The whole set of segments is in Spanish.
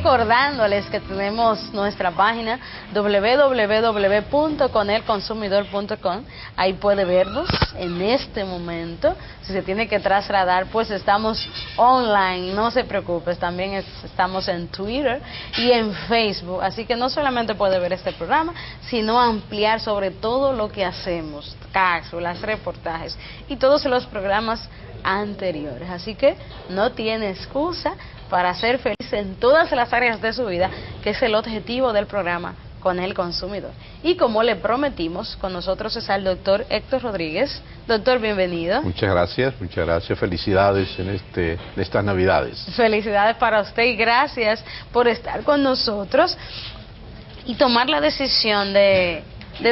Recordándoles que tenemos nuestra página www.conelconsumidor.com. Ahí puede vernos en este momento. Si se tiene que trasladar, pues estamos online, no se preocupe. También estamos en Twitter y en Facebook. Así que no solamente puede ver este programa, sino ampliar sobre todo lo que hacemos, cápsulas, reportajes y todos los programas anteriores. Así que no tiene excusa para ser feliz en todas las áreas de su vida, que es el objetivo del programa Con el Consumidor. Y como le prometimos, con nosotros está el doctor Héctor Rodríguez. Doctor, bienvenido. Muchas gracias, felicidades en estas Navidades. Felicidades para usted y gracias por estar con nosotros y tomar la decisión de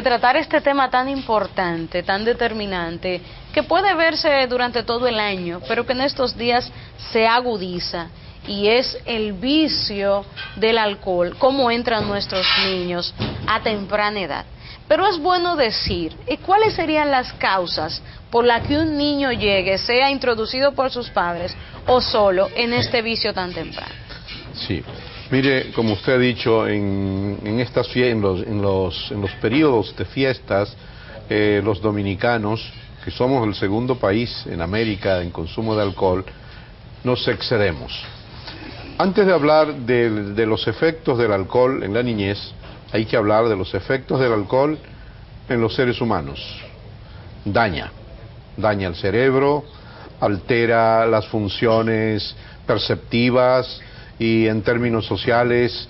tratar este tema tan importante, tan determinante, que puede verse durante todo el año, pero que en estos días se agudiza, y es el vicio del alcohol, cómo entran nuestros niños a temprana edad. Pero es bueno decir, ¿cuáles serían las causas por las que un niño llegue, sea introducido por sus padres o solo, en este vicio tan temprano? Sí. Mire, como usted ha dicho, en los periodos de fiestas, los dominicanos, que somos el segundo país en América en consumo de alcohol, nos excedemos. Antes de hablar de los efectos del alcohol en la niñez, hay que hablar de los efectos del alcohol en los seres humanos. Daña el cerebro, altera las funciones perceptivas, y en términos sociales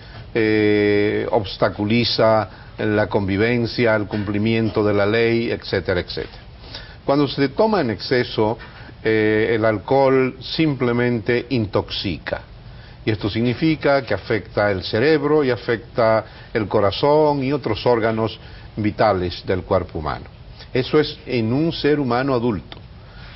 obstaculiza la convivencia, el cumplimiento de la ley, etcétera, etcétera. Cuando se toma en exceso, el alcohol simplemente intoxica. Y esto significa que afecta el cerebro y afecta el corazón y otros órganos vitales del cuerpo humano. Eso es en un ser humano adulto.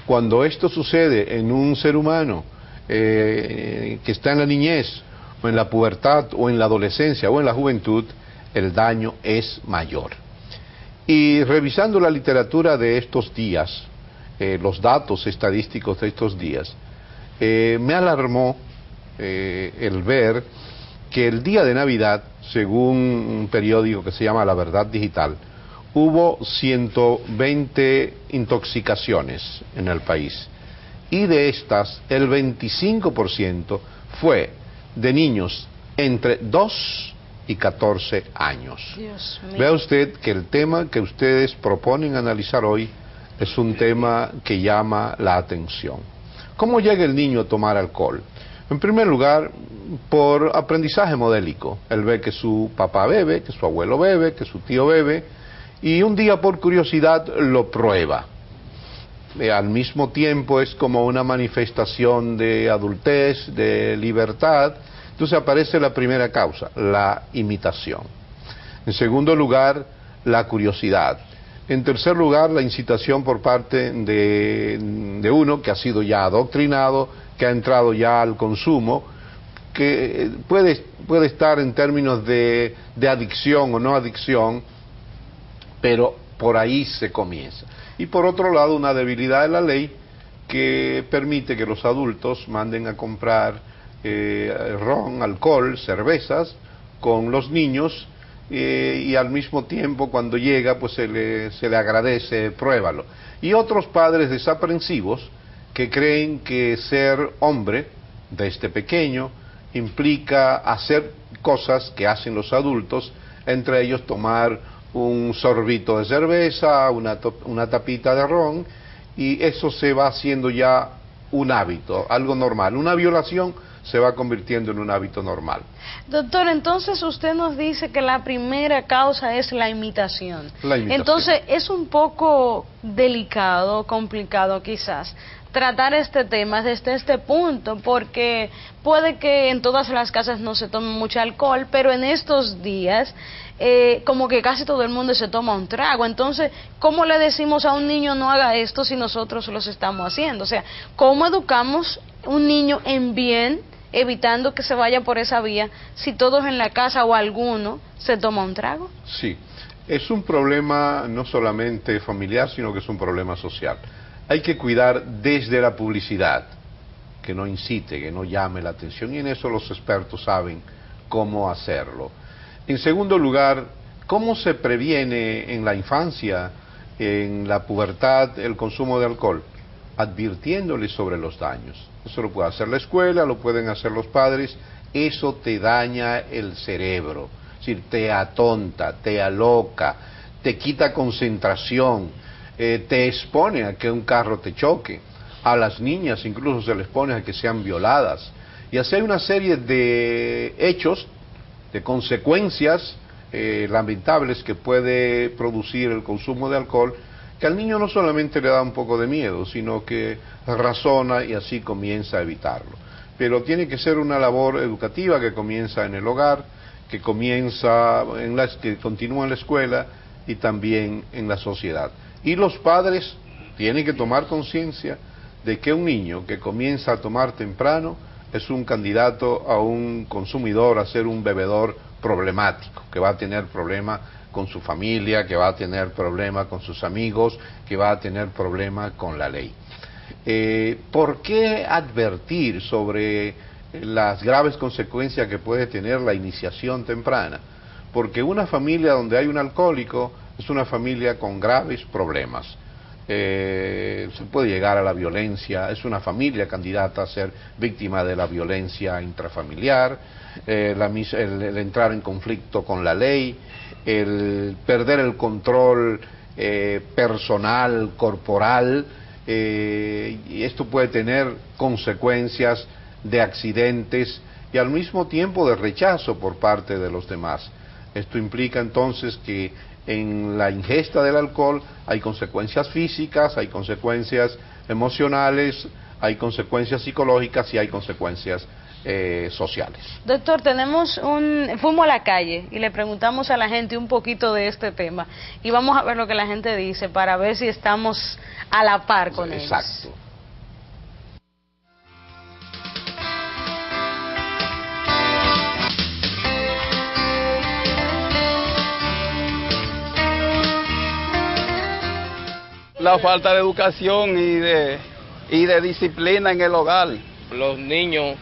Cuando esto sucede en un ser humano que está en la niñez, o en la pubertad, o en la adolescencia, o en la juventud, el daño es mayor. Y revisando la literatura de estos días, los datos estadísticos de estos días, me alarmó el ver que el día de Navidad, según un periódico que se llama La Verdad Digital, hubo 120 intoxicaciones en el país. Y de estas, el 25% fue de niños entre 2 y 14 años. Vea usted que el tema que ustedes proponen analizar hoy es un tema que llama la atención. ¿Cómo llega el niño a tomar alcohol? En primer lugar, por aprendizaje modélico. Él ve que su papá bebe, que su abuelo bebe, que su tío bebe, y un día por curiosidad lo prueba. Al mismo tiempo es como una manifestación de adultez, de libertad. Entonces aparece la primera causa, la imitación. En segundo lugar, la curiosidad. En tercer lugar, la incitación por parte de uno que ha sido ya adoctrinado, que ha entrado ya al consumo, que puede estar en términos de adicción o no adicción, pero por ahí se comienza. Y por otro lado, una debilidad de la ley que permite que los adultos manden a comprar ron, alcohol, cervezas con los niños, y al mismo tiempo cuando llega pues se le agradece, pruébalo. Y otros padres desaprensivos que creen que ser hombre desde pequeño implica hacer cosas que hacen los adultos, entre ellos tomar un sorbito de cerveza, una tapita de ron, y eso se va haciendo ya un hábito, algo normal. Una violación se va convirtiendo en un hábito normal. Doctor, entonces usted nos dice que la primera causa es la imitación. Entonces es un poco delicado, complicado quizás, tratar este tema desde este punto, porque puede que en todas las casas no se tome mucho alcohol, pero en estos días como que casi todo el mundo se toma un trago. Entonces, ¿cómo le decimos a un niño no haga esto si nosotros los estamos haciendo? O sea, ¿cómo educamos un niño en bien, evitando que se vaya por esa vía, si todos en la casa o alguno se toma un trago? Sí, es un problema no solamente familiar, sino que es un problema social. Hay que cuidar desde la publicidad, que no incite, que no llame la atención, y en eso los expertos saben cómo hacerlo. En segundo lugar, ¿cómo se previene en la infancia, en la pubertad, el consumo de alcohol? Advirtiéndoles sobre los daños. Eso lo puede hacer la escuela, lo pueden hacer los padres. Eso te daña el cerebro, es decir, te atonta, te aloca, te quita concentración, te expone a que un carro te choque. A las niñas incluso se les pone a que sean violadas. Y así hay una serie de hechos, de consecuencias lamentables que puede producir el consumo de alcohol, que al niño no solamente le da un poco de miedo, sino que razona y así comienza a evitarlo. Pero tiene que ser una labor educativa que comienza en el hogar, que que continúa en la escuela y también en la sociedad. Y los padres tienen que tomar conciencia de que un niño que comienza a tomar temprano es un candidato a un consumidor, a ser un bebedor problemático, que va a tener problemas con su familia, que va a tener problemas con sus amigos, que va a tener problemas con la ley. ¿Por qué advertir sobre las graves consecuencias que puede tener la iniciación temprana? Porque una familia donde hay un alcohólico es una familia con graves problemas. Se puede llegar a la violencia, es una familia candidata a ser víctima de la violencia intrafamiliar, el entrar en conflicto con la ley, el perder el control personal, corporal, y esto puede tener consecuencias de accidentes y al mismo tiempo de rechazo por parte de los demás. Esto implica entonces que en la ingesta del alcohol hay consecuencias físicas, hay consecuencias emocionales, hay consecuencias psicológicas y hay consecuencias sociales. Doctor, fuimos a la calle y le preguntamos a la gente un poquito de este tema y vamos a ver lo que la gente dice para ver si estamos a la par con ellos. Exacto. La falta de educación y de disciplina en el hogar. Los niños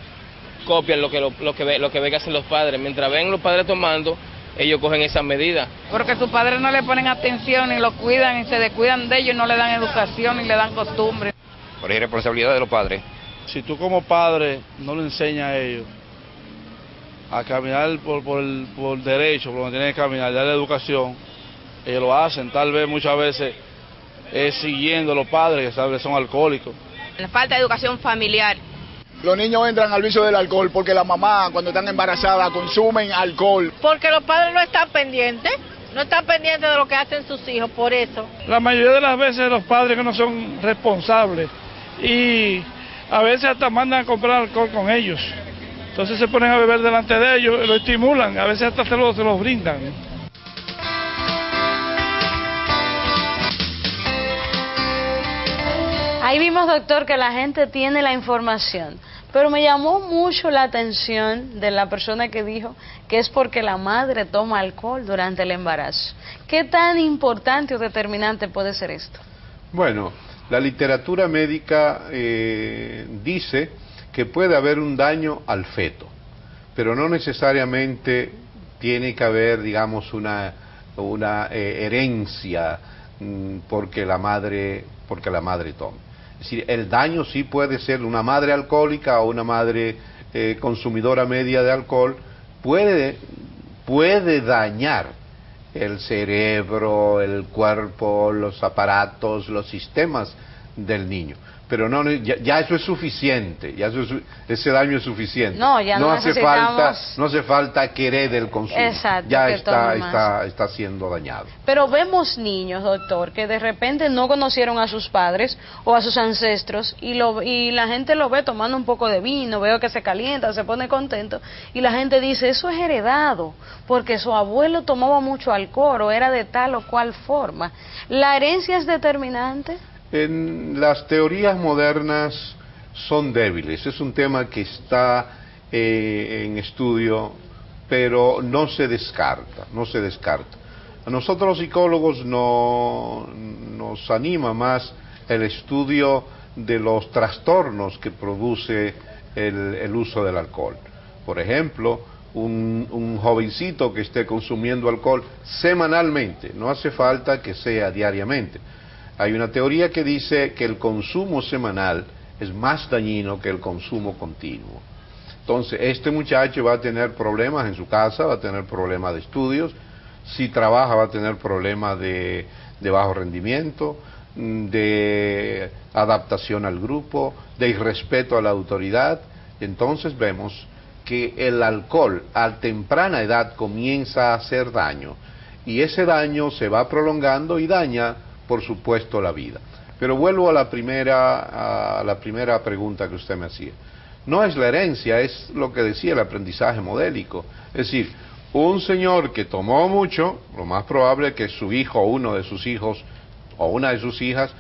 copian lo que ven que hacen los padres. Mientras ven los padres tomando, ellos cogen esas medidas. Porque sus padres no le ponen atención, ni lo cuidan, y se descuidan de ellos, no le dan educación, ni le dan costumbre. Por irresponsabilidad de los padres. Si tú como padre no le enseñas a ellos a caminar por derecho, por donde tienen que caminar, darle educación, ellos lo hacen, tal vez muchas veces siguiendo a los padres que sabes son alcohólicos. La falta de educación familiar. Los niños entran al vicio del alcohol porque la mamá cuando están embarazadas consumen alcohol. Porque los padres no están pendientes de lo que hacen sus hijos, por eso. La mayoría de las veces los padres que no son responsables y a veces hasta mandan a comprar alcohol con ellos. Entonces se ponen a beber delante de ellos, lo estimulan, a veces hasta se los brindan. Ahí vimos, doctor, que la gente tiene la información, pero me llamó mucho la atención de la persona que dijo que es porque la madre toma alcohol durante el embarazo. ¿Qué tan importante o determinante puede ser esto? Bueno, la literatura médica dice que puede haber un daño al feto, pero no necesariamente tiene que haber, digamos, una herencia porque la madre tome. Es decir, el daño sí puede ser una madre alcohólica o una madre consumidora media de alcohol, puede dañar el cerebro, el cuerpo, los aparatos, los sistemas del niño. Pero ya eso es suficiente, ese daño es suficiente. No, ya no necesitamos... no hace falta que herede el consumo. Exacto, ya que está siendo dañado. Pero vemos niños, doctor, que de repente no conocieron a sus padres o a sus ancestros y la gente lo ve tomando un poco de vino, veo que se calienta, se pone contento y la gente dice, eso es heredado, porque su abuelo tomaba mucho alcohol o era de tal o cual forma. ¿La herencia es determinante? En las teorías modernas son débiles, es un tema que está en estudio, pero no se descarta. A nosotros los psicólogos nos anima más el estudio de los trastornos que produce el uso del alcohol. Por ejemplo, un jovencito que esté consumiendo alcohol semanalmente, no hace falta que sea diariamente. Hay una teoría que dice que el consumo semanal es más dañino que el consumo continuo. Entonces, este muchacho va a tener problemas en su casa, va a tener problemas de estudios, si trabaja va a tener problemas de bajo rendimiento, de adaptación al grupo, de irrespeto a la autoridad. Entonces vemos que el alcohol a temprana edad comienza a hacer daño, y ese daño se va prolongando y daña, por supuesto, la vida. Pero vuelvo a la primera pregunta que usted me hacía. No es la herencia, es lo que decía el aprendizaje modélico. Es decir, un señor que tomó mucho, lo más probable es que su hijo, uno de sus hijos o una de sus hijas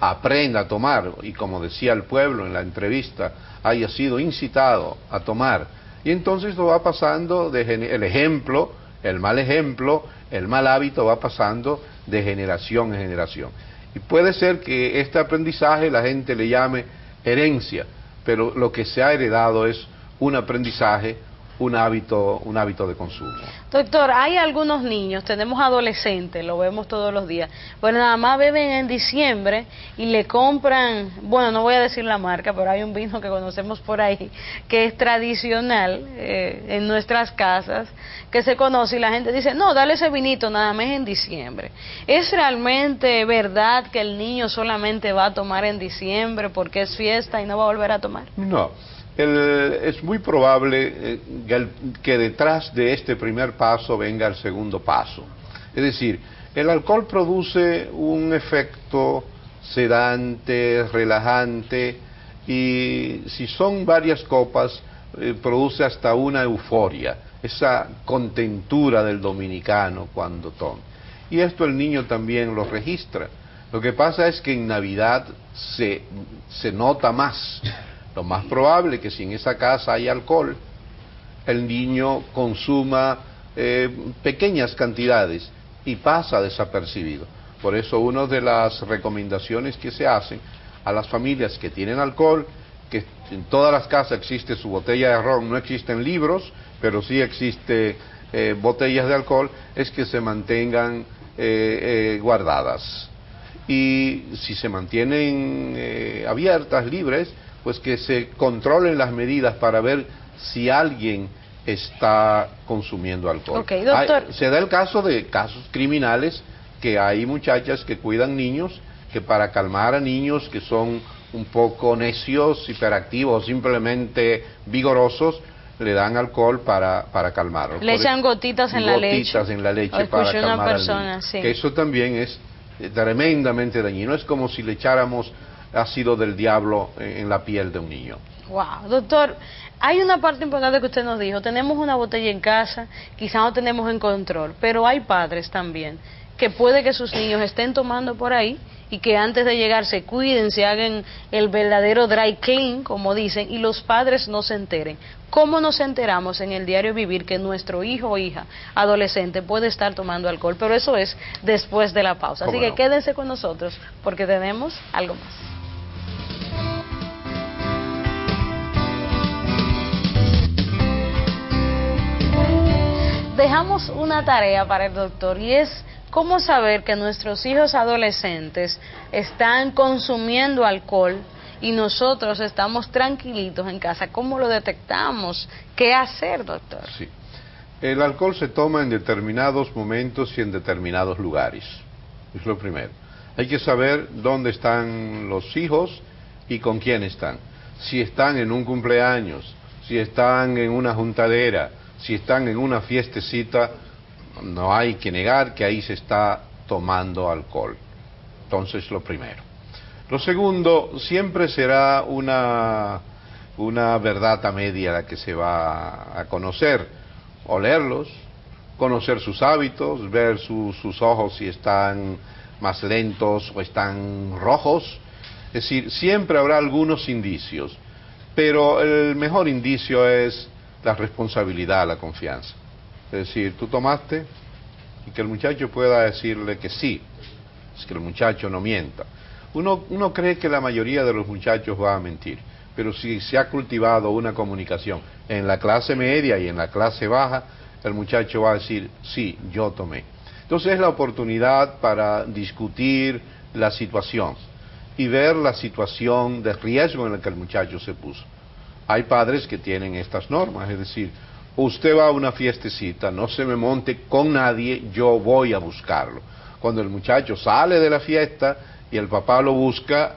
aprenda a tomar, y como decía el pueblo en la entrevista, haya sido incitado a tomar. Y entonces lo va pasando, el ejemplo, el mal hábito va pasando de generación en generación. Y puede ser que este aprendizaje la gente le llame herencia, pero lo que se ha heredado es un aprendizaje, un hábito de consumo. Doctor, hay algunos niños, tenemos adolescentes, lo vemos todos los días, pero nada más beben en diciembre y le compran, bueno, no voy a decir la marca, pero hay un vino que conocemos por ahí, que es tradicional en nuestras casas, que se conoce, y la gente dice, no, dale ese vinito nada más en diciembre. ¿Es realmente verdad que el niño solamente va a tomar en diciembre porque es fiesta y no va a volver a tomar? No. Es muy probable que detrás de este primer paso venga el segundo paso. Es decir, el alcohol produce un efecto sedante, relajante, y si son varias copas, produce hasta una euforia, esa contentura del dominicano cuando toma. Y esto el niño también lo registra. Lo que pasa es que en Navidad se nota más. Lo más probable es que si en esa casa hay alcohol, el niño consuma pequeñas cantidades y pasa desapercibido. Por eso una de las recomendaciones que se hacen a las familias que tienen alcohol, que en todas las casas existe su botella de ron, no existen libros, pero sí existe botellas de alcohol, es que se mantengan guardadas. Y si se mantienen abiertas, libres, pues que se controlen las medidas para ver si alguien está consumiendo alcohol. Okay, doctor. Se da el caso de casos criminales, que hay muchachas que cuidan niños, que para calmar a niños que son un poco necios, hiperactivos, simplemente vigorosos, le dan alcohol para calmarlos. Le echan gotitas en la leche. Gotitas en la leche para calmar al niño. Sí. Que eso también es tremendamente dañino. Es como si le echáramos ácido del diablo en la piel de un niño. Wow, doctor, hay una parte importante que usted nos dijo, tenemos una botella en casa, quizá no tenemos en control, pero hay padres también que puede que sus niños estén tomando por ahí y que antes de llegar se cuiden, se hagan el verdadero dry clean, como dicen, y los padres no se enteren. ¿Cómo nos enteramos en el diario vivir que nuestro hijo o hija adolescente puede estar tomando alcohol? Pero eso es después de la pausa. Así que quédense con nosotros porque tenemos algo más. Dejamos una tarea para el doctor, y es cómo saber que nuestros hijos adolescentes están consumiendo alcohol y nosotros estamos tranquilitos en casa. ¿Cómo lo detectamos? ¿Qué hacer, doctor? Sí. El alcohol se toma en determinados momentos y en determinados lugares. Es lo primero. Hay que saber dónde están los hijos y con quién están. Si están en un cumpleaños, si están en una juntadera, si están en una fiestecita, no hay que negar que ahí se está tomando alcohol. Entonces, lo primero. Lo segundo, siempre será una verdad a media la que se va a conocer. Olerlos, conocer sus hábitos, ver sus ojos si están más lentos o están rojos. Es decir, siempre habrá algunos indicios, pero el mejor indicio es la responsabilidad, la confianza. Es decir, tú tomaste, y que el muchacho pueda decirle que sí, es que el muchacho no mienta. Uno cree que la mayoría de los muchachos va a mentir, pero si se ha cultivado una comunicación en la clase media y en la clase baja, el muchacho va a decir, sí, yo tomé. Entonces es la oportunidad para discutir la situación y ver la situación de riesgo en la que el muchacho se puso. Hay padres que tienen estas normas, es decir, usted va a una fiestecita, no se me monte con nadie, yo voy a buscarlo. Cuando el muchacho sale de la fiesta y el papá lo busca,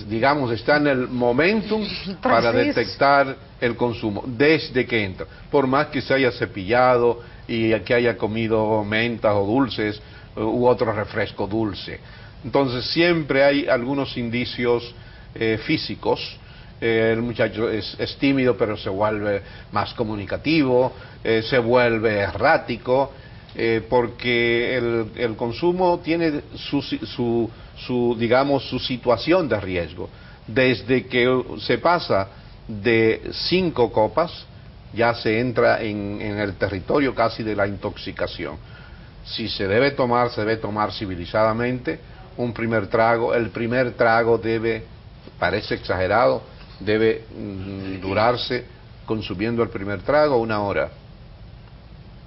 digamos, está en el momentum para detectar el consumo, desde que entra. Por más que se haya cepillado y que haya comido mentas o dulces u otro refresco dulce. Entonces siempre hay algunos indicios físicos. El muchacho es tímido, pero se vuelve más comunicativo, se vuelve errático, porque el consumo tiene digamos, su situación de riesgo. Desde que se pasa de 5 copas, ya se entra en el territorio casi de la intoxicación. Si se debe tomar civilizadamente un primer trago. El primer trago parece exagerado, debe durarse, consumiendo el primer trago, 1 hora.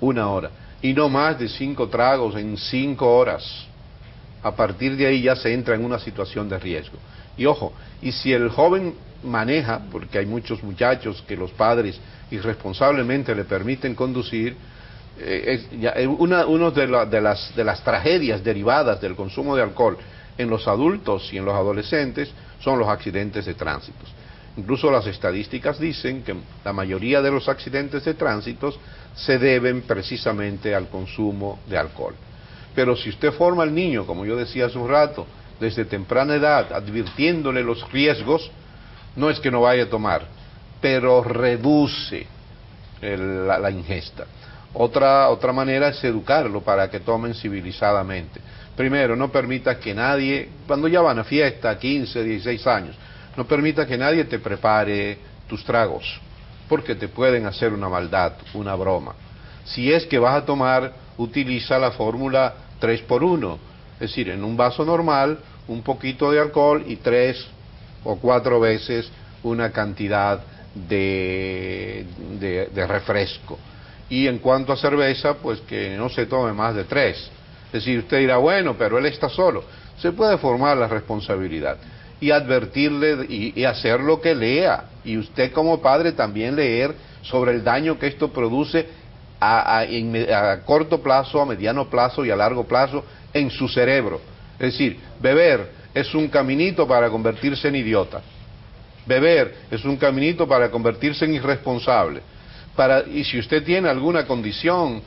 1 hora. Y no más de 5 tragos en 5 horas. A partir de ahí ya se entra en una situación de riesgo. Y ojo, y si el joven maneja, porque hay muchos muchachos que los padres irresponsablemente le permiten conducir, una de las tragedias derivadas del consumo de alcohol en los adultos y en los adolescentes son los accidentes de tránsito. Incluso las estadísticas dicen que la mayoría de los accidentes de tránsito se deben precisamente al consumo de alcohol. Pero si usted forma al niño, como yo decía hace un rato, desde temprana edad, advirtiéndole los riesgos, no es que no vaya a tomar, pero reduce la ingesta. Otra manera es educarlo para que tomen civilizadamente. Primero, no permita que nadie, cuando ya van a fiesta, 15, 16 años, no permita que nadie te prepare tus tragos, porque te pueden hacer una maldad, una broma. Si es que vas a tomar, utiliza la fórmula 3x1, es decir, en un vaso normal, un poquito de alcohol y 3 o 4 veces una cantidad de refresco. Y en cuanto a cerveza, pues que no se tome más de 3. Es decir, usted dirá, bueno, pero él está solo. Se puede formar la responsabilidad y advertirle y hacer lo que lea. Y usted como padre también leer sobre el daño que esto produce a corto plazo, a mediano plazo y a largo plazo en su cerebro. Es decir, beber es un caminito para convertirse en idiota. Beber es un caminito para convertirse en irresponsable. Y si usted tiene alguna condición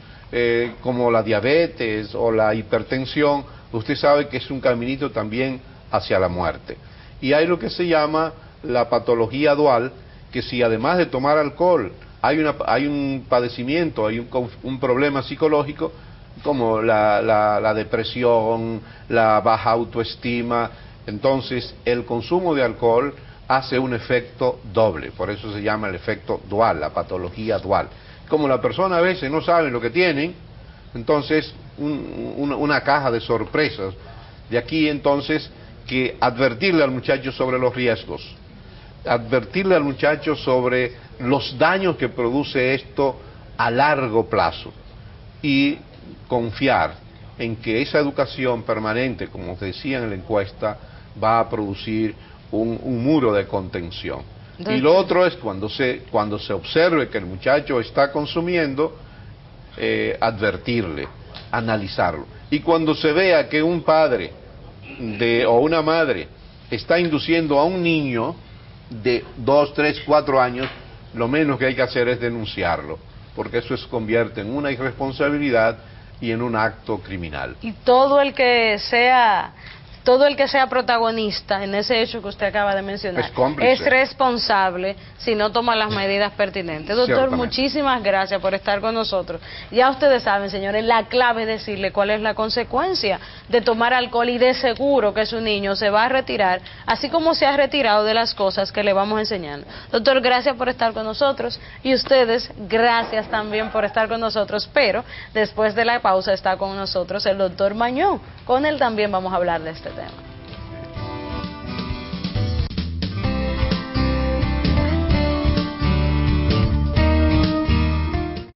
como la diabetes o la hipertensión, usted sabe que es un caminito también hacia la muerte. Y hay lo que se llama la patología dual, que si además de tomar alcohol hay un padecimiento, hay un problema psicológico, como la depresión, la baja autoestima, entonces el consumo de alcohol hace un efecto doble, por eso se llama el efecto dual, la patología dual. Como la persona a veces no sabe lo que tienen, entonces una caja de sorpresas. De aquí entonces que advertirle al muchacho sobre los riesgos, advertirle al muchacho sobre los daños que produce esto a largo plazo y confiar en que esa educación permanente, como decía en la encuesta, va a producir un muro de contención. Y lo otro es cuando se observe que el muchacho está consumiendo, advertirle, analizarlo. Y cuando se vea que un padre o una madre está induciendo a un niño de 2, 3, 4 años, lo menos que hay que hacer es denunciarlo, porque eso se convierte en una irresponsabilidad y en un acto criminal. Y todo el que sea protagonista en ese hecho que usted acaba de mencionar es responsable si no toma las medidas pertinentes. Doctor, muchísimas gracias por estar con nosotros. Ya ustedes saben, señores, la clave es decirle cuál es la consecuencia de tomar alcohol, y de seguro que su niño se va a retirar, así como se ha retirado de las cosas que le vamos enseñando. Doctor, gracias por estar con nosotros, y ustedes, gracias también por estar con nosotros, pero después de la pausa está con nosotros el doctor Mañón. Con él también vamos a hablar de este tema.